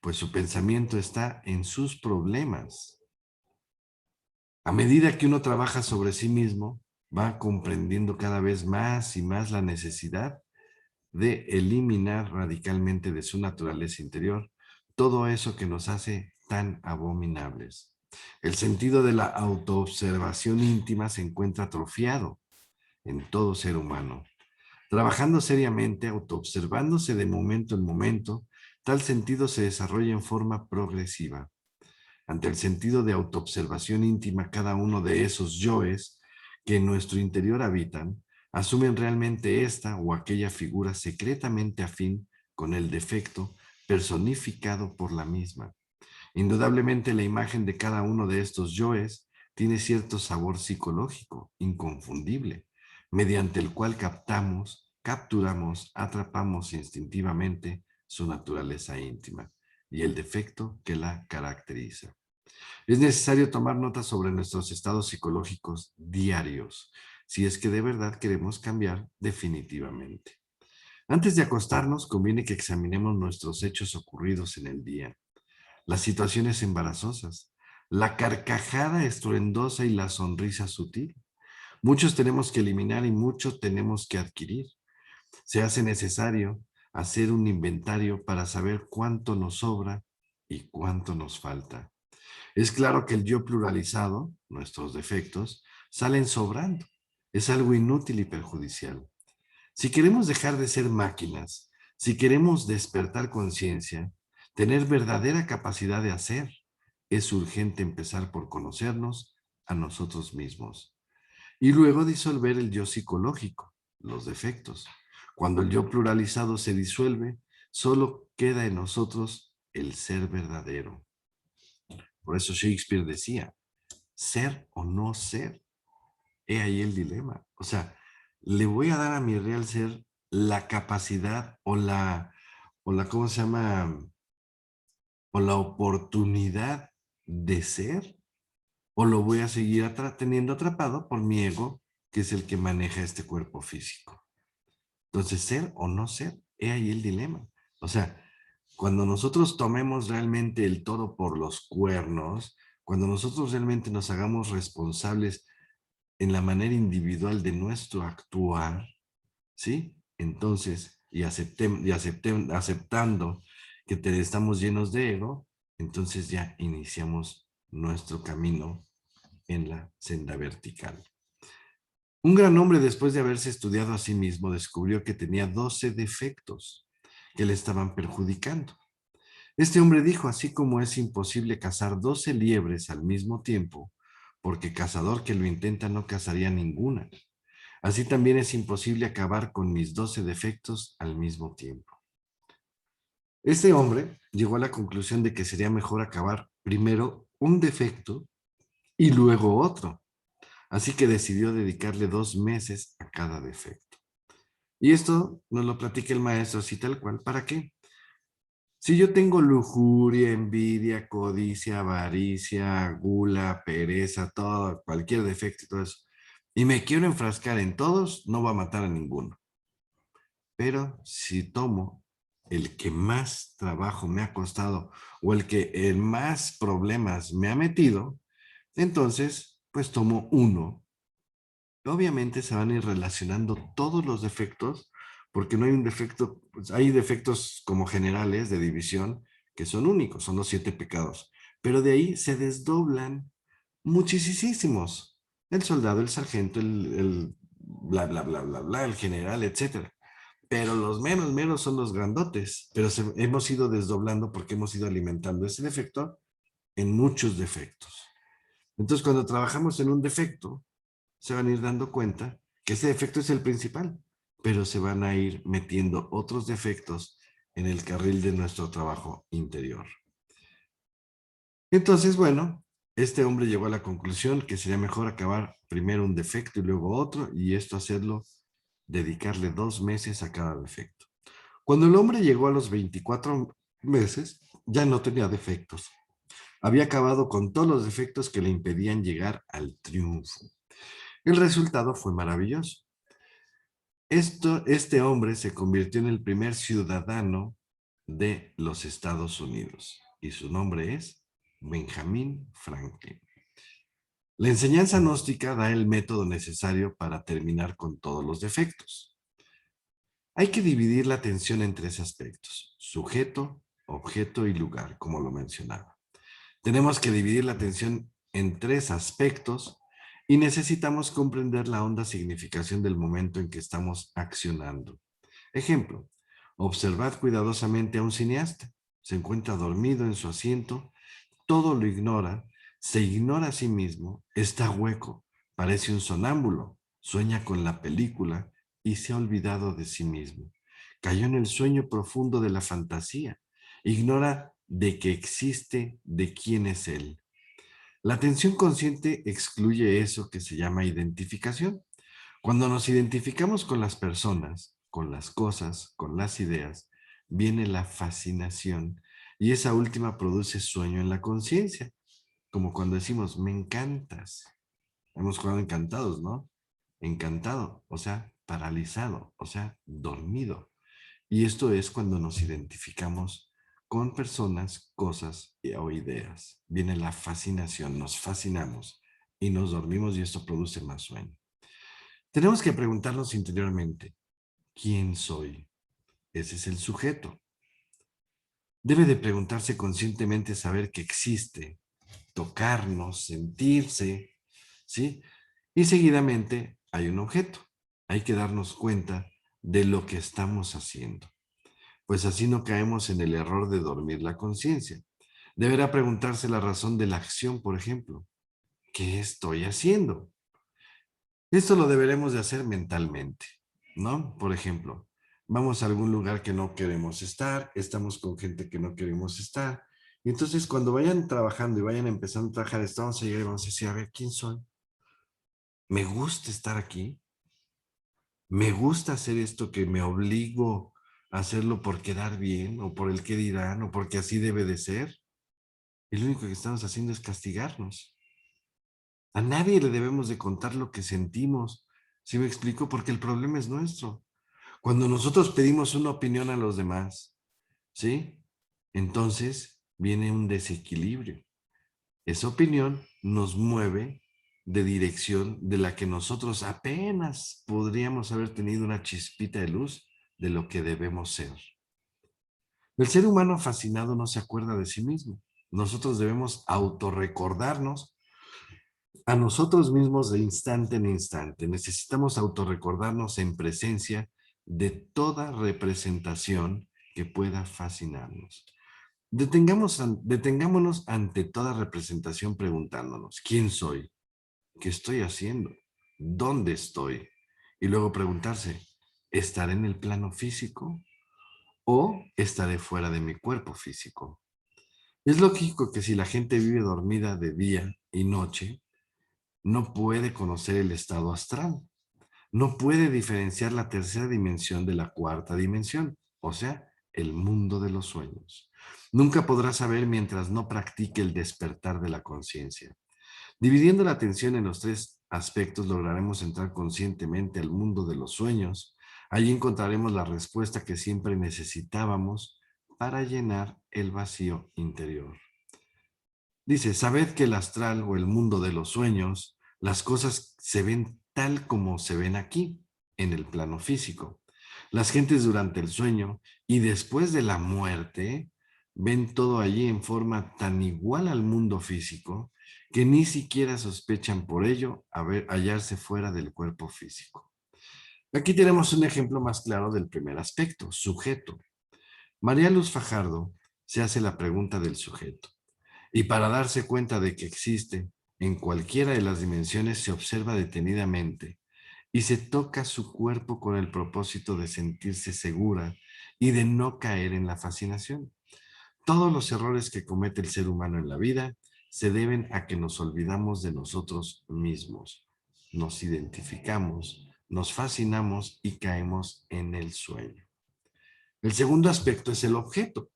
pues su pensamiento está en sus problemas. A medida que uno trabaja sobre sí mismo, va comprendiendo cada vez más y más la necesidad de eliminar radicalmente de su naturaleza interior todo eso que nos hace tan abominables. El sentido de la autoobservación íntima se encuentra atrofiado en todo ser humano. Trabajando seriamente, autoobservándose de momento en momento, tal sentido se desarrolla en forma progresiva. Ante el sentido de autoobservación íntima, cada uno de esos yoes que en nuestro interior habitan, asumen realmente esta o aquella figura secretamente afín con el defecto personificado por la misma. Indudablemente la imagen de cada uno de estos yoes tiene cierto sabor psicológico, inconfundible, mediante el cual capturamos, atrapamos instintivamente su naturaleza íntima y el defecto que la caracteriza. Es necesario tomar nota sobre nuestros estados psicológicos diarios, si es que de verdad queremos cambiar definitivamente. Antes de acostarnos, conviene que examinemos nuestros hechos ocurridos en el día, las situaciones embarazosas, la carcajada estruendosa y la sonrisa sutil. Muchos tenemos que eliminar y muchos tenemos que adquirir. Se hace necesario hacer un inventario para saber cuánto nos sobra y cuánto nos falta. Es claro que el yo pluralizado, nuestros defectos, salen sobrando. Es algo inútil y perjudicial. Si queremos dejar de ser máquinas, si queremos despertar conciencia, tener verdadera capacidad de hacer, es urgente empezar por conocernos a nosotros mismos y luego disolver el yo psicológico, los defectos. Cuando el yo pluralizado se disuelve, solo queda en nosotros el ser verdadero. Por eso Shakespeare decía, ser o no ser, he ahí el dilema. O sea, le voy a dar a mi real ser la capacidad ¿cómo se llama? O la oportunidad de ser, o lo voy a seguir teniendo atrapado por mi ego, que es el que maneja este cuerpo físico. Entonces, ser o no ser, he ahí el dilema. O sea, cuando nosotros tomemos realmente el toro por los cuernos, cuando nosotros realmente nos hagamos responsables en la manera individual de nuestro actuar, ¿sí? Entonces, aceptando que estamos llenos de ego, entonces ya iniciamos nuestro camino en la senda vertical. Un gran hombre, después de haberse estudiado a sí mismo, descubrió que tenía 12 defectos que le estaban perjudicando. Este hombre dijo, así como es imposible cazar 12 liebres al mismo tiempo, porque cazador que lo intenta no cazaría ninguna. Así también es imposible acabar con mis 12 defectos al mismo tiempo. Este hombre llegó a la conclusión de que sería mejor acabar primero un defecto y luego otro. Así que decidió dedicarle 2 meses a cada defecto. Y esto nos lo platica el maestro así tal cual. ¿Para qué? Si yo tengo lujuria, envidia, codicia, avaricia, gula, pereza, todo, cualquier defecto y todo eso, y me quiero enfrascar en todos, no va a matar a ninguno. Pero si tomo el que más trabajo me ha costado o el que más problemas me ha metido, entonces pues tomo uno. Obviamente se van a ir relacionando todos los defectos, porque no hay un defecto, pues hay defectos como generales de división que son únicos, son los 7 pecados, pero de ahí se desdoblan muchísimos. El soldado, el sargento, el bla, bla, bla, bla, bla, el general, etcétera. Pero los menos son los grandotes, pero hemos ido desdoblando porque hemos ido alimentando ese defecto en muchos defectos. Entonces, cuando trabajamos en un defecto, se van a ir dando cuenta que ese defecto es el principal, pero se van a ir metiendo otros defectos en el carril de nuestro trabajo interior. Entonces, bueno, este hombre llegó a la conclusión que sería mejor acabar primero un defecto y luego otro, y esto hacerlo, dedicarle 2 meses a cada defecto. Cuando el hombre llegó a los 24 meses, ya no tenía defectos. Había acabado con todos los defectos que le impedían llegar al triunfo. El resultado fue maravilloso. Este hombre se convirtió en el primer ciudadano de los Estados Unidos y su nombre es Benjamin Franklin. La enseñanza gnóstica da el método necesario para terminar con todos los defectos. Hay que dividir la atención en 3 aspectos: sujeto, objeto y lugar, como lo mencionaba. Tenemos que dividir la atención en tres aspectos y necesitamos comprender la honda significación del momento en que estamos accionando. Ejemplo, observad cuidadosamente a un cineasta. Se encuentra dormido en su asiento, todo lo ignora, se ignora a sí mismo, está hueco, parece un sonámbulo, sueña con la película y se ha olvidado de sí mismo. Cayó en el sueño profundo de la fantasía, ignora de que existe, de quién es él. La atención consciente excluye eso que se llama identificación. Cuando nos identificamos con las personas, con las cosas, con las ideas, viene la fascinación y esa última produce sueño en la conciencia, como cuando decimos, me encantas. Hemos jugado encantados, ¿no? Encantado, o sea, paralizado, o sea, dormido. Y esto es cuando nos identificamos con personas, cosas o ideas. Viene la fascinación, nos fascinamos y nos dormimos y esto produce más sueño. Tenemos que preguntarnos interiormente, ¿quién soy? Ese es el sujeto. Debe de preguntarse conscientemente saber que existe, tocarnos, sentirse, ¿sí? Y seguidamente hay un objeto. Hay que darnos cuenta de lo que estamos haciendo. Pues así no caemos en el error de dormir la conciencia. Deberá preguntarse la razón de la acción, por ejemplo. ¿Qué estoy haciendo? Esto lo deberemos de hacer mentalmente, ¿no? Por ejemplo, vamos a algún lugar que no queremos estar, estamos con gente que no queremos estar. Y entonces cuando vayan trabajando y vayan empezando a trabajar, estamos a llegar y vamos a decir, a ver, ¿quién soy? ¿Me gusta estar aquí? ¿Me gusta hacer esto que me obligo a hacerlo por quedar bien o por el qué dirán o porque así debe de ser? Y lo único que estamos haciendo es castigarnos. A nadie le debemos de contar lo que sentimos. ¿Sí me explico? Porque el problema es nuestro. Cuando nosotros pedimos una opinión a los demás, ¿sí? Entonces viene un desequilibrio. Esa opinión nos mueve de dirección de la que nosotros apenas podríamos haber tenido una chispita de luz de lo que debemos ser. El ser humano fascinado no se acuerda de sí mismo. Nosotros debemos autorrecordarnos a nosotros mismos de instante en instante. Necesitamos autorrecordarnos en presencia de toda representación que pueda fascinarnos. Detengámonos ante toda representación preguntándonos, ¿quién soy? ¿Qué estoy haciendo? ¿Dónde estoy? Y luego preguntarse, ¿estaré en el plano físico o estaré fuera de mi cuerpo físico? Es lógico que si la gente vive dormida de día y noche, no puede conocer el estado astral, no puede diferenciar la tercera dimensión de la cuarta dimensión, o sea, el mundo de los sueños. Nunca podrá saber mientras no practique el despertar de la conciencia. Dividiendo la atención en los tres aspectos, lograremos entrar conscientemente al mundo de los sueños. Allí encontraremos la respuesta que siempre necesitábamos para llenar el vacío interior. Dice, sabed que el astral o el mundo de los sueños, las cosas se ven tal como se ven aquí, en el plano físico. Las gentes durante el sueño y después de la muerte ven todo allí en forma tan igual al mundo físico que ni siquiera sospechan por ello hallarse fuera del cuerpo físico. Aquí tenemos un ejemplo más claro del primer aspecto, sujeto. María Luz Fajardo se hace la pregunta del sujeto. Y para darse cuenta de que existe en cualquiera de las dimensiones, se observa detenidamente y se toca su cuerpo con el propósito de sentirse segura y de no caer en la fascinación. Todos los errores que comete el ser humano en la vida se deben a que nos olvidamos de nosotros mismos, nos identificamos, nos fascinamos y caemos en el sueño. El segundo aspecto es el objeto.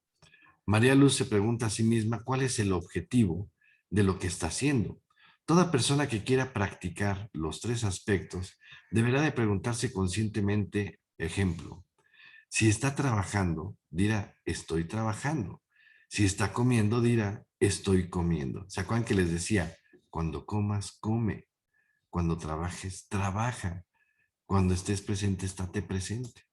María Luz se pregunta a sí misma cuál es el objetivo de lo que está haciendo. Toda persona que quiera practicar los tres aspectos deberá de preguntarse conscientemente, ejemplo, si está trabajando, dirá, estoy trabajando. Si está comiendo, dirá, estoy comiendo. ¿Se acuerdan que les decía, cuando comas, come. Cuando trabajes, trabaja. Cuando estés presente, estate presente.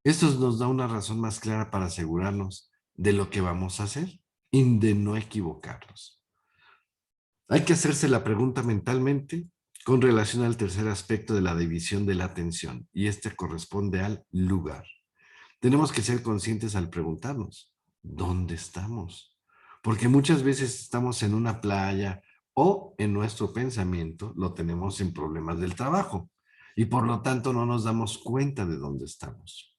Esto nos da una razón más clara para asegurarnos de lo que vamos a hacer y de no equivocarnos. Hay que hacerse la pregunta mentalmente con relación al tercer aspecto de la división de la atención, y este corresponde al lugar. Tenemos que ser conscientes al preguntarnos, ¿dónde estamos? Porque muchas veces estamos en una playa o en nuestro pensamiento lo tenemos en problemas del trabajo y por lo tanto no nos damos cuenta de dónde estamos.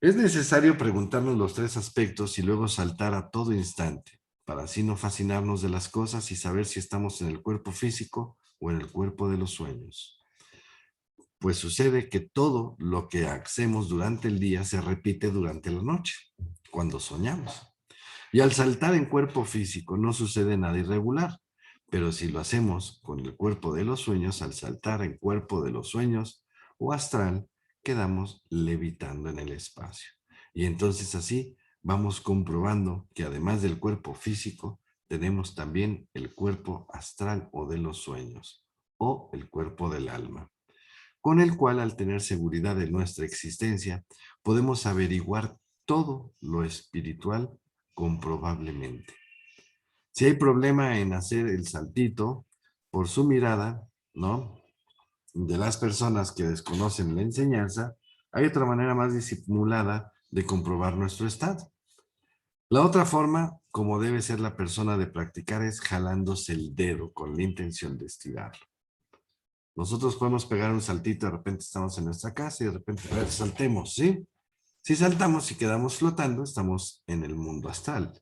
Es necesario preguntarnos los tres aspectos y luego saltar a todo instante, para así no fascinarnos de las cosas y saber si estamos en el cuerpo físico o en el cuerpo de los sueños. Pues sucede que todo lo que hacemos durante el día se repite durante la noche, cuando soñamos. Y al saltar en cuerpo físico no sucede nada irregular, pero si lo hacemos con el cuerpo de los sueños, al saltar en cuerpo de los sueños o astral, quedamos levitando en el espacio. Y entonces así vamos comprobando que además del cuerpo físico, tenemos también el cuerpo astral o de los sueños, o el cuerpo del alma, con el cual al tener seguridad de nuestra existencia, podemos averiguar todo lo espiritual comprobablemente. Si hay problema en hacer el saltito por su mirada, ¿no? De las personas que desconocen la enseñanza, hay otra manera más disimulada de comprobar nuestro estado. La otra forma, como debe ser la persona de practicar, es jalándose el dedo con la intención de estirarlo. Nosotros podemos pegar un saltito, de repente estamos en nuestra casa y de repente, a ver, saltemos, ¿sí? Si saltamos y quedamos flotando, estamos en el mundo astral.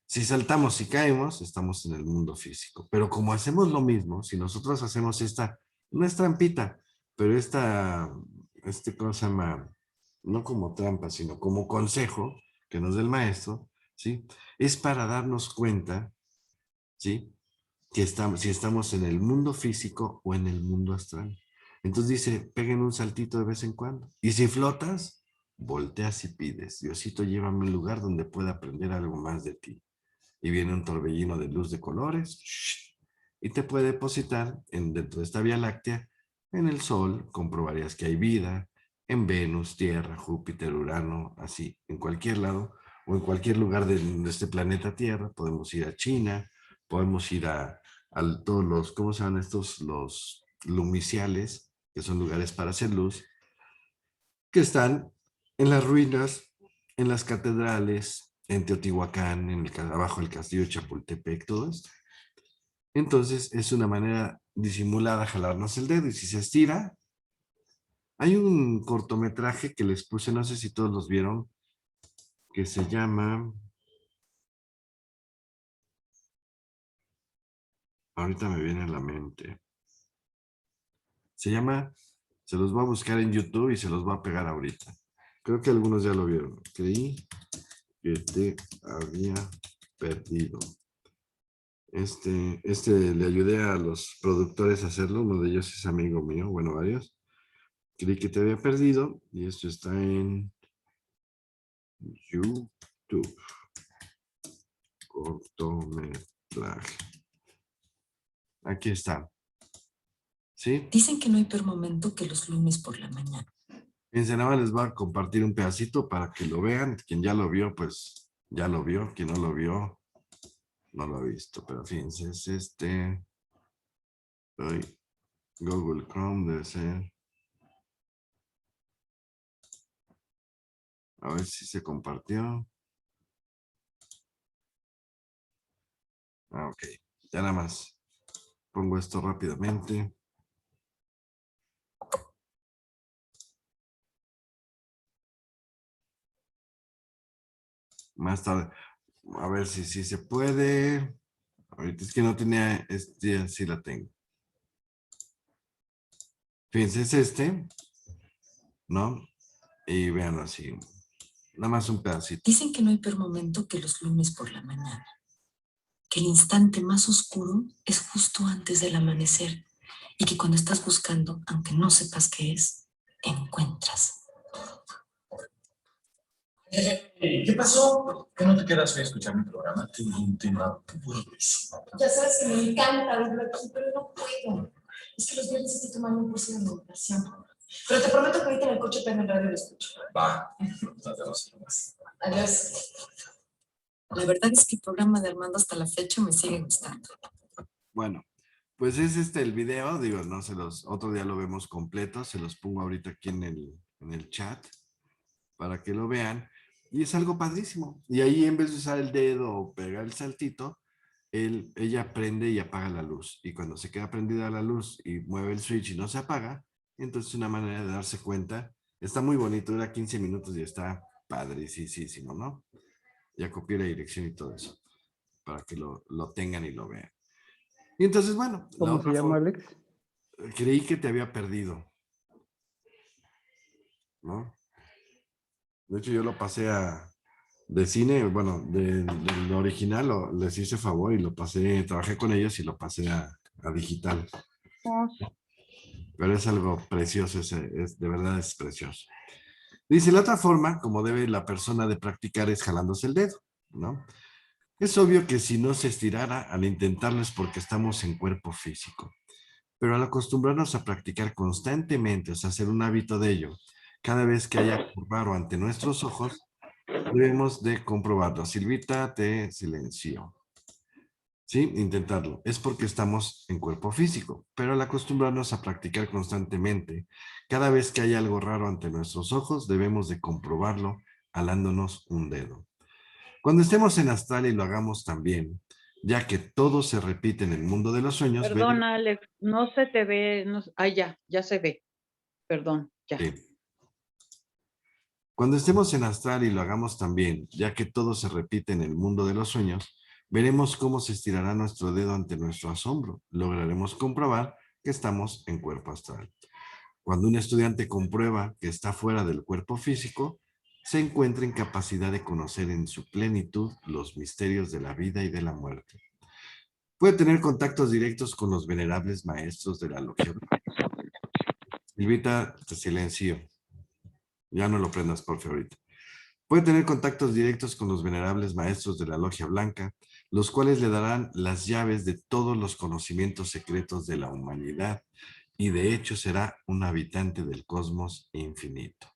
Si saltamos y caemos, estamos en el mundo físico. Pero como hacemos lo mismo, si nosotros hacemos esta, no es trampita, pero ¿cómo se llama? No como trampa, sino como consejo que nos da el maestro, ¿sí? Es para darnos cuenta, ¿sí? Que estamos, si estamos en el mundo físico o en el mundo astral. Entonces dice, peguen un saltito de vez en cuando. Y si flotas, volteas y pides, Diosito, llévame a un lugar donde pueda aprender algo más de ti. Y viene un torbellino de luz de colores y te puede depositar dentro de esta Vía Láctea. En el Sol comprobarías que hay vida, en Venus, Tierra, Júpiter, Urano, así, en cualquier lado o en cualquier lugar de este planeta Tierra. Podemos ir a China, podemos ir a todos los, ¿cómo se llaman estos? Los lumiciales, que son lugares para hacer luz, que están en las ruinas, en las catedrales, en Teotihuacán, abajo del castillo de Chapultepec, todo esto. Entonces es una manera disimulada jalarnos el dedo y si se estira, hay un cortometraje que les puse, no sé si todos los vieron, que se llama, ahorita me viene a la mente, se llama, se los voy a buscar en YouTube y se los voy a pegar ahorita. Creo que algunos ya lo vieron. Creí que te había perdido. Le ayudé a los productores a hacerlo, uno de ellos es amigo mío, bueno, varios. Creí que te había perdido y esto está en YouTube. Cortometraje. Aquí está. ¿Sí? Dicen que no hay peor momento que los lunes por la mañana. Fíjense, nada más les voy a compartir un pedacito para que lo vean. Quien ya lo vio, pues ya lo vio. Quien no lo vio, no lo ha visto. Pero fíjense, es Google Chrome debe ser. A ver si se compartió. Ok, ya nada más. Pongo esto rápidamente. Más tarde. A ver si se puede. Ahorita es que no tenía, sí la tengo. Fíjense, es ¿no? Y vean así. Nada más un pedacito. Dicen que no hay peor momento que los lunes por la mañana. Que el instante más oscuro es justo antes del amanecer y que cuando estás buscando, aunque no sepas qué es, encuentras. ¿Qué pasó? ¿Qué no te quedas hoy a escuchar mi programa? Tengo un tema buenísimo. Ya sabes que me encanta verlo aquí, pero no puedo. Es que los viernes estoy tomando un curso de meditación. Pero te prometo que ahorita en el coche prendo el radio y lo escucho. Va, no te vas a ir más. Adiós. La verdad es que el programa de Armando hasta la fecha me sigue gustando. Bueno, pues es el video, digo, no se los, otro día lo vemos completo, se los pongo ahorita aquí en el chat para que lo vean. Y es algo padrísimo. Y ahí en vez de usar el dedo o pegar el saltito, ella prende y apaga la luz. Y cuando se queda prendida la luz y mueve el switch y no se apaga, entonces es una manera de darse cuenta. Está muy bonito, dura 15 minutos y está padricísimo, ¿no? Ya copié la dirección y todo eso, para que lo tengan y lo vean. Y entonces, bueno, la ¿Cómo se otra llama, forma, Alex? creí que te había perdido, ¿no? De hecho, yo lo pasé de cine, bueno, del original, les hice favor y lo pasé, trabajé con ellos y lo pasé a digital. Pero es algo precioso, de verdad es precioso. Dice, la otra forma, como debe la persona de practicar, es jalándose el dedo, ¿no? Es obvio que si no se estirara al intentarlo es porque estamos en cuerpo físico. Pero al acostumbrarnos a practicar constantemente, o sea, hacer un hábito de ello, cada vez que haya algo raro ante nuestros ojos, debemos de comprobarlo. Silvita, te silencio. ¿Sí? Intentarlo. Es porque estamos en cuerpo físico, pero al acostumbrarnos a practicar constantemente, cada vez que hay algo raro ante nuestros ojos, debemos de comprobarlo jalándonos un dedo. Cuando estemos en astral y lo hagamos también, ya que todo se repite en el mundo de los sueños. Perdona, Alex, no se te ve. No, ya se ve. Perdón, ya. Sí. Cuando estemos en astral y lo hagamos también, ya que todo se repite en el mundo de los sueños, veremos cómo se estirará nuestro dedo ante nuestro asombro. Lograremos comprobar que estamos en cuerpo astral. Cuando un estudiante comprueba que está fuera del cuerpo físico, se encuentra en capacidad de conocer en su plenitud los misterios de la vida y de la muerte. Puede tener contactos directos con los venerables maestros de la logia. Silvita, te silencio. Ya no lo prendas, por favor, ahorita. Puede tener contactos directos con los venerables maestros de la Logia Blanca, los cuales le darán las llaves de todos los conocimientos secretos de la humanidad y de hecho será un habitante del cosmos infinito.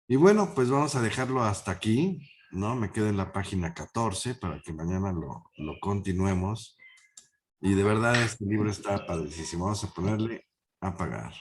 Y bueno, pues vamos a dejarlo hasta aquí, ¿no? Me quedo en la página 14 para que mañana lo continuemos. Y de verdad este libro está padrísimo. Vamos a ponerle a apagar.